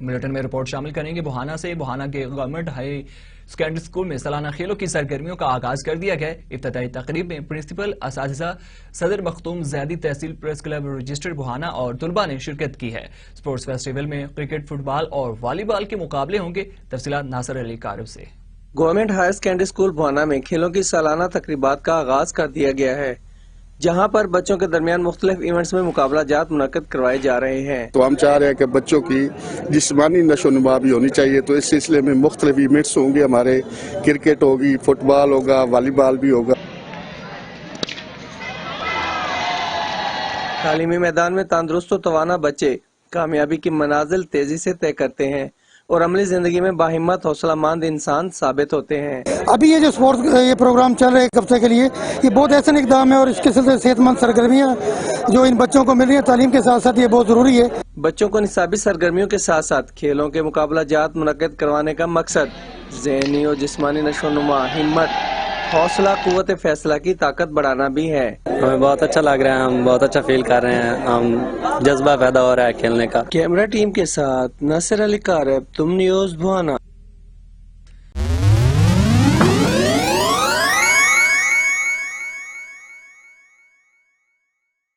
Bulletin میں report شامل کریں گے بوہانا سے۔ بوہانا کے گورنمنٹ ہائی سیکنڈری اسکول میں سالانہ کھیلوں کی سرگرمیوں کا آغاز کر دیا گیا۔ افتتاحی تقریب میں پرنسپل، اساتذہ، صدر مختوم زیدی تحصیل پریس کلب رجسٹر بوہانا اور طلباء نے شرکت کی ہے۔ سپورٹس فیسٹیول میں کرکٹ، فٹ بال اور والی بال کے مقابلے ہوں گے۔ تفصیلات ناصر علی کارو سے۔ گورنمنٹ ہائی سیکنڈری اسکول بوہانا میں کھیلوں کی سالانہ تقریبات کا آغاز کر دیا گیا ہے، جہاں پر بچوں کے درمیان مختلف ایونٹس میں مقابلہ جات منعقد کروائے جا رہے ہیں۔ تو ہم چاہ رہے ہیں کہ بچوں کی جسمانی نشو و نما بھی ہونی چاہیے، تو اس سلسلے میں مختلف ایونٹس ہوں گے ہمارے، کرکٹ ہوگی، فٹ بال ہوگا، والی بال بھی ہوگا۔ تعلیمی میدان میں تندرست و توانا بچے کامیابی کی منازل تیزی سے طے کرتے ہیں اور عملی زندگی میں باہمت، حوصلہ مند انسان ثابت ہوتے ہیں۔ ابھی یہ جو سپورٹس یہ پروگرام چل رہے ہیں ایک ہفتے کے لیے، یہ بہت احسن اقدام ہے اور اس کے سلسلے صحت مند سرگرمیاں جو ان بچوں کو مل رہی ہیں تعلیم کے ساتھ ساتھ یہ بہت ضروری ہے۔ بچوں کو نصابی سرگرمیوں کے ساتھ ساتھ کھیلوں کے مقابلہ جات منعقد کروانے کا مقصد ذہنی اور جسمانی نشو و نما، ہمت، حوصلہ، قوت فیصلہ کی طاقت بڑھانا بھی ہے۔ ہمیں بہت اچھا لگ رہا ہے، ہم بہت اچھا فیل کر رہے ہیں، ہم جذبہ پیدا ہو رہا ہے کھیلنے کا۔ کیمرہ ٹیم کے ساتھ ناصر علی کارب، تم نیوز بوہانا۔